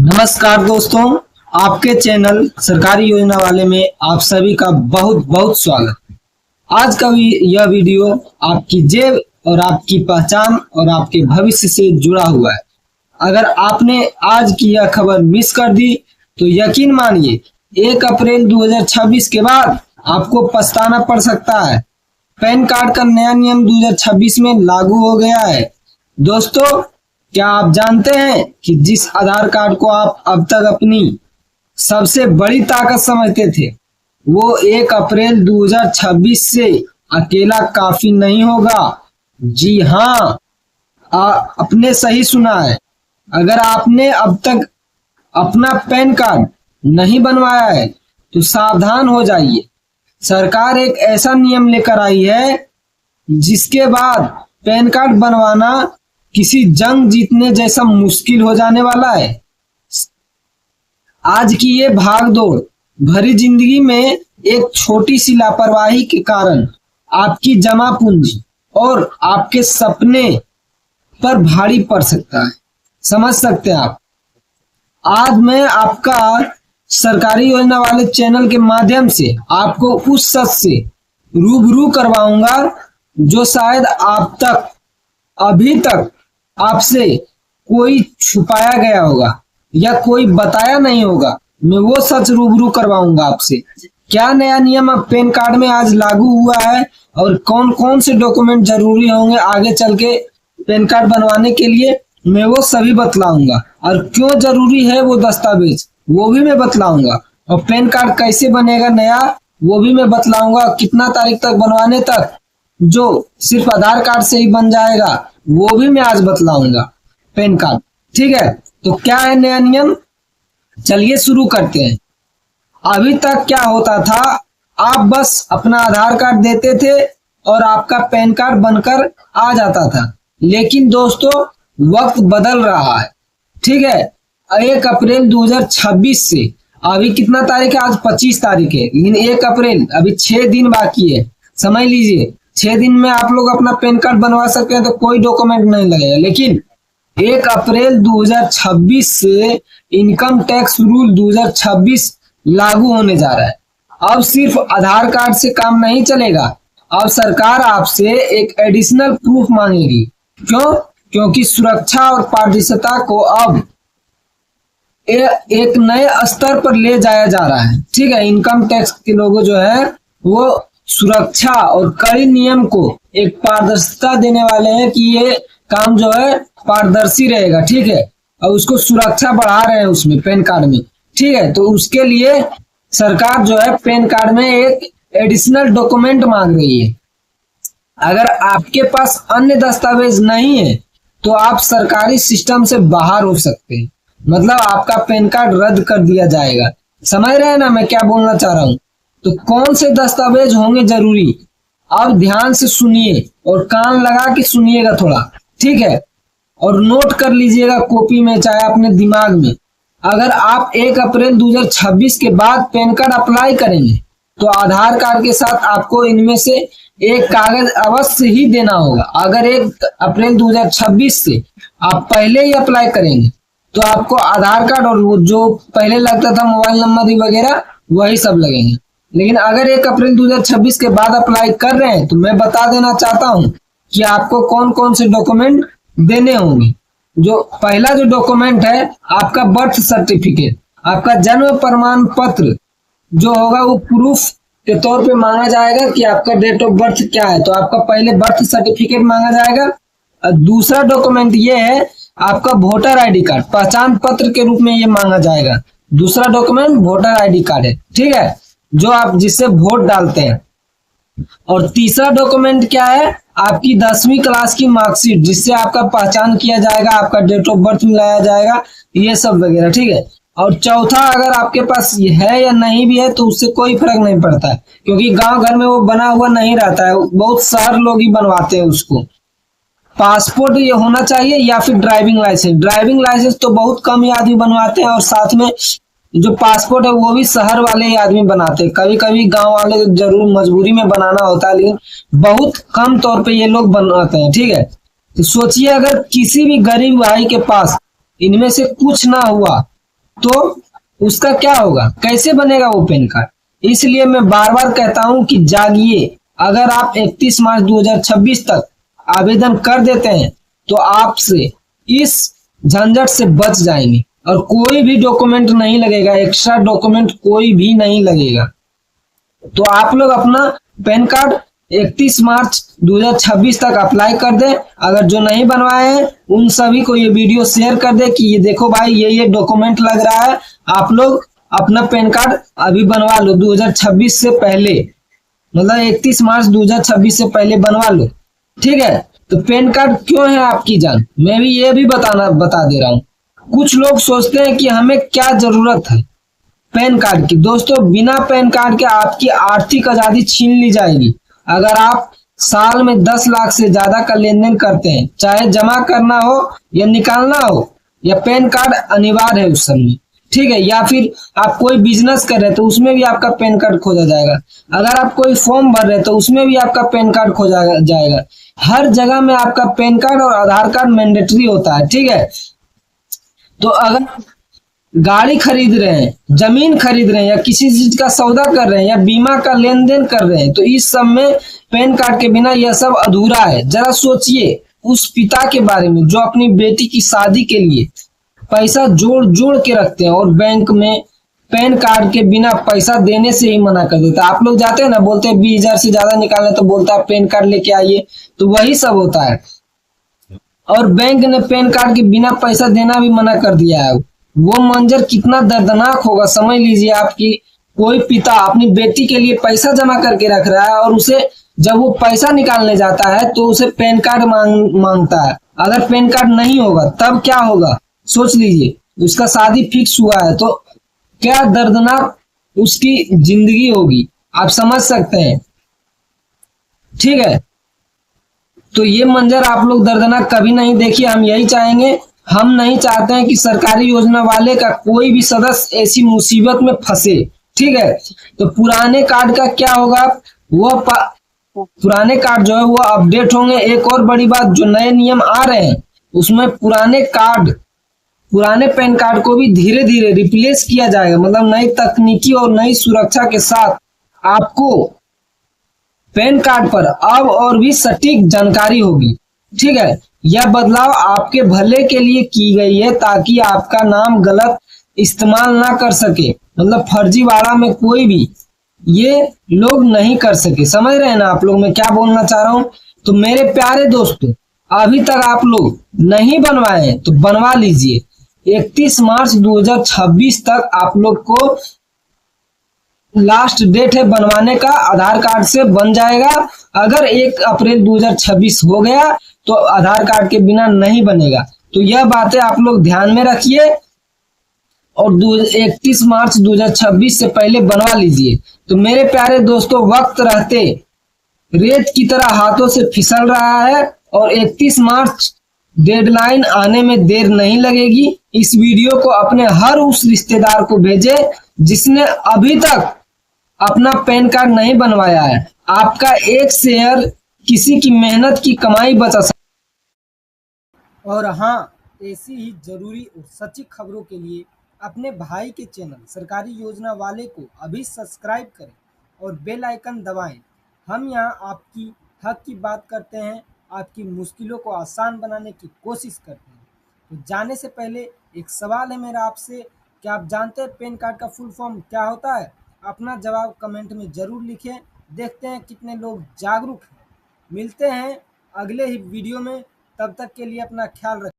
नमस्कार दोस्तों, आपके चैनल सरकारी योजना वाले में आप सभी का बहुत बहुत स्वागत। आज का यह वीडियो आपकी जेब और आपकी पहचान और आपके भविष्य से जुड़ा हुआ है। अगर आपने आज की यह खबर मिस कर दी तो यकीन मानिए 1 अप्रैल 2026 के बाद आपको पछताना पड़ सकता है। पैन कार्ड का नया नियम 2026 में लागू हो गया है। दोस्तों, क्या आप जानते हैं कि जिस आधार कार्ड को आप अब तक अपनी सबसे बड़ी ताकत समझते थे, वो 1 अप्रैल 2026 से अकेला काफी नहीं होगा। जी हाँ, आपने सही सुना है। अगर आपने अब तक अपना पैन कार्ड नहीं बनवाया है तो सावधान हो जाइए। सरकार एक ऐसा नियम लेकर आई है जिसके बाद पैन कार्ड बनवाना किसी जंग जीतने जैसा मुश्किल हो जाने वाला है। आज की ये भागदौड़ भरी जिंदगी में एक छोटी सी लापरवाही के कारण आपकी जमा पूंजी और आपके सपने पर भारी पड़ सकता है। समझ सकते हैं आप। आज मैं आपका सरकारी योजना वाले चैनल के माध्यम से आपको उस सच से रूबरू करवाऊंगा जो शायद आप तक अभी तक आपसे कोई छुपाया गया होगा या कोई बताया नहीं होगा। मैं वो सच रूबरू करवाऊंगा आपसे। क्या नया नियम अब पैन कार्ड में आज लागू हुआ है और कौन कौन से डॉक्यूमेंट जरूरी होंगे आगे चल के पैन कार्ड बनवाने के लिए, मैं वो सभी बतलाऊंगा। और क्यों जरूरी है वो दस्तावेज, वो भी मैं बतलाऊंगा। और पैन कार्ड कैसे बनेगा नया, वो भी मैं बतलाऊंगा। कितना तारीख तक बनवाने तक जो सिर्फ आधार कार्ड से ही बन जाएगा, वो भी मैं आज बतलाऊंगा। पैन कार्ड, ठीक है। तो क्या है नया नियम, चलिए शुरू करते हैं। अभी तक क्या होता था, आप बस अपना आधार कार्ड देते थे और आपका पैन कार्ड बनकर आ जाता था। लेकिन दोस्तों, वक्त बदल रहा है, ठीक है। 1 अप्रैल 2026 से अभी कितना तारीख है, आज 25 तारीख है, लेकिन 1 अप्रैल अभी 6 दिन बाकी है। समझ लीजिए, 6 दिन में आप लोग अपना पैन कार्ड बनवा सकते हैं तो कोई डॉक्यूमेंट नहीं लगेगा। लेकिन 1 अप्रैल 2026 से इनकम टैक्स रूल 2026 लागू होने जा रहा है। अब सिर्फ आधार कार्ड से काम नहीं चलेगा। अब सरकार आपसे एक एडिशनल प्रूफ मांगेगी। क्यों? क्योंकि सुरक्षा और पारदर्शिता को अब एक नए स्तर पर ले जाया जा रहा है, ठीक है। इनकम टैक्स के लोगों जो है वो सुरक्षा और कड़ी नियम को एक पारदर्शिता देने वाले हैं कि ये काम जो है पारदर्शी रहेगा, ठीक है। और उसको सुरक्षा बढ़ा रहे हैं उसमें पैन कार्ड में, ठीक है। तो उसके लिए सरकार जो है पैन कार्ड में एक एडिशनल डॉक्यूमेंट मांग रही है। अगर आपके पास अन्य दस्तावेज नहीं है तो आप सरकारी सिस्टम से बाहर हो सकते हैं। मतलब आपका पैन कार्ड रद्द कर दिया जाएगा। समझ रहे हैं ना मैं क्या बोलना चाह रहा हूँ। तो कौन से दस्तावेज होंगे जरूरी, अब ध्यान से सुनिए और कान लगा के सुनिएगा थोड़ा, ठीक है। और नोट कर लीजिएगा कॉपी में, चाहे अपने दिमाग में। अगर आप 1 अप्रैल 2026 के बाद पैन कार्ड अप्लाई करेंगे तो आधार कार्ड के साथ आपको इनमें से एक कागज अवश्य ही देना होगा। अगर 1 अप्रैल 2026 से आप पहले ही अप्लाई करेंगे तो आपको आधार कार्ड और वो जो पहले लगता था मोबाइल नंबर वगैरह वही सब लगेंगे। लेकिन अगर 1 अप्रैल 2026 के बाद अप्लाई कर रहे हैं तो मैं बता देना चाहता हूं कि आपको कौन कौन से डॉक्यूमेंट देने होंगे। जो पहला जो डॉक्यूमेंट है आपका बर्थ सर्टिफिकेट, आपका जन्म प्रमाण पत्र जो होगा वो प्रूफ के तौर पे मांगा जाएगा कि आपका डेट ऑफ बर्थ क्या है। तो आपका पहले बर्थ सर्टिफिकेट मांगा जाएगा। और दूसरा डॉक्यूमेंट ये है आपका वोटर आईडी कार्ड, पहचान पत्र के रूप में ये मांगा जाएगा। दूसरा डॉक्यूमेंट वोटर आईडी कार्ड है, ठीक है, जो आप जिससे वोट डालते हैं। और तीसरा डॉक्यूमेंट क्या है, आपकी 10वीं क्लास की मार्कशीट जिससे आपका पहचान किया जाएगा, आपका डेट ऑफ बर्थ मिलाया जाएगा, ये सब वगैरह, ठीक है। और चौथा, अगर आपके पास है या नहीं भी है तो उससे कोई फर्क नहीं पड़ता है, क्योंकि गांव घर में वो बना हुआ नहीं रहता है, बहुत शहर लोग ही बनवाते हैं उसको। पासपोर्ट ये होना चाहिए या फिर ड्राइविंग लाइसेंस। ड्राइविंग लाइसेंस तो बहुत कम ही आदमी बनवाते हैं और साथ में जो पासपोर्ट है वो भी शहर वाले ही आदमी बनाते हैं। कभी कभी गांव वाले जरूर मजबूरी में बनाना होता है, लेकिन बहुत कम तौर पे ये लोग बनवाते हैं, ठीक है। तो सोचिए अगर किसी भी गरीब भाई के पास इनमें से कुछ ना हुआ तो उसका क्या होगा, कैसे बनेगा वो पैन कार्ड। इसलिए मैं बार बार कहता हूं कि जागिए। अगर आप 31 मार्च 2026 तक आवेदन कर देते हैं तो आपसे इस झंझट से बच जाएंगे और कोई भी डॉक्यूमेंट नहीं लगेगा, एक्स्ट्रा डॉक्यूमेंट कोई भी नहीं लगेगा। तो आप लोग अपना पैन कार्ड 31 मार्च 2026 तक अप्लाई कर दें। अगर जो नहीं बनवाए हैं उन सभी को ये वीडियो शेयर कर दें कि ये देखो भाई ये डॉक्यूमेंट लग रहा है, आप लोग अपना पैन कार्ड अभी बनवा लो 2026 से पहले, मतलब 31 मार्च 2026 से पहले बनवा लो। ठीक है, तो पैन कार्ड क्यों है आपकी जान, मैं भी ये भी बता दे रहा हूँ। कुछ लोग सोचते हैं कि हमें क्या जरूरत है पैन कार्ड की। दोस्तों, बिना पैन कार्ड के आपकी आर्थिक आजादी छीन ली जाएगी। अगर आप साल में 10 लाख से ज्यादा का लेन देन करते हैं, चाहे जमा करना हो या निकालना हो, या पैन कार्ड अनिवार्य है उस समय। ठीक है, या फिर आप कोई बिजनेस कर रहे हैं तो उसमें भी आपका पैन कार्ड खोजा जाएगा। अगर आप कोई फॉर्म भर रहे हैं तो उसमें भी आपका पैन कार्ड खोजा जाएगा। हर जगह में आपका पैन कार्ड और आधार कार्ड मैंडेटरी होता है। ठीक है, तो अगर गाड़ी खरीद रहे हैं, जमीन खरीद रहे हैं, या किसी चीज का सौदा कर रहे हैं, या बीमा का लेन देन कर रहे हैं, तो इस सब में पैन कार्ड के बिना यह सब अधूरा है। जरा सोचिए उस पिता के बारे में जो अपनी बेटी की शादी के लिए पैसा जोड़ जोड़ के रखते हैं और बैंक में पैन कार्ड के बिना पैसा देने से ही मना कर देता है। आप लोग जाते हैं ना, बोलते हैं 20,000 से ज्यादा निकालने तो बोलता है पैन कार्ड लेके आइए, तो वही सब होता है। और बैंक ने पैन कार्ड के बिना पैसा देना भी मना कर दिया है। वो मंजर कितना दर्दनाक होगा समझ लीजिए आप कि कोई पिता अपनी बेटी के लिए पैसा जमा करके रख रहा है और उसे जब वो पैसा निकालने जाता है तो उसे पैन कार्ड मांगता है। अगर पैन कार्ड नहीं होगा तब क्या होगा सोच लीजिए। उसका शादी फिक्स हुआ है तो क्या दर्दनाक उसकी जिंदगी होगी, आप समझ सकते हैं। ठीक है, तो ये मंजर आप लोग दर्दनाक कभी नहीं देखिए। हम यही चाहेंगे, हम नहीं चाहते हैं कि सरकारी योजना वाले का कोई भी सदस्य ऐसी मुसीबत में फंसे। ठीक है, तो पुराने कार्ड का क्या होगा, वो पुराने कार्ड जो है वो अपडेट होंगे। एक और बड़ी बात, जो नए नियम आ रहे हैं उसमें पुराने पैन कार्ड को भी धीरे धीरे रिप्लेस किया जाएगा, मतलब नई तकनीकी और नई सुरक्षा के साथ आपको पैन कार्ड पर अब और भी सटीक जानकारी होगी। ठीक है, यह बदलाव आपके भले के लिए की गई है ताकि आपका नाम गलत इस्तेमाल ना कर सके, मतलब फर्जीवाड़ा में कोई भी ये लोग नहीं कर सके। समझ रहे हैं ना आप लोग मैं क्या बोलना चाह रहा हूं। तो मेरे प्यारे दोस्तों, अभी तक आप लोग नहीं बनवाए हैं तो बनवा लीजिए। 31 मार्च 2026 तक आप लोग को लास्ट डेट है बनवाने का, आधार कार्ड से बन जाएगा। अगर 1 अप्रैल 2026 हो गया तो आधार कार्ड के बिना नहीं बनेगा। तो यह बातें आप लोग ध्यान में रखिए और 31 मार्च 2026 से पहले बनवा लीजिए। तो मेरे प्यारे दोस्तों, वक्त रहते रेत की तरह हाथों से फिसल रहा है और 31 मार्च डेडलाइन आने में देर नहीं लगेगी। इस वीडियो को अपने हर उस रिश्तेदार को भेजें जिसने अभी तक अपना पैन कार्ड नहीं बनवाया है। आपका एक शेयर किसी की मेहनत की कमाई बचा सकता। और हाँ, ऐसी ही जरूरी और सच्ची खबरों के लिए अपने भाई के चैनल सरकारी योजना वाले को अभी सब्सक्राइब करें और बेल आइकन दबाएं। हम यहाँ आपकी हक की बात करते हैं, आपकी मुश्किलों को आसान बनाने की कोशिश करते हैं। तो जाने से पहले एक सवाल है मेरा आपसे, क्या आप जानते हैं पैन कार्ड का फुल फॉर्म क्या होता है? अपना जवाब कमेंट में जरूर लिखें, देखते हैं कितने लोग जागरूक हैं। मिलते हैं अगले ही वीडियो में, तब तक के लिए अपना ख्याल रखें।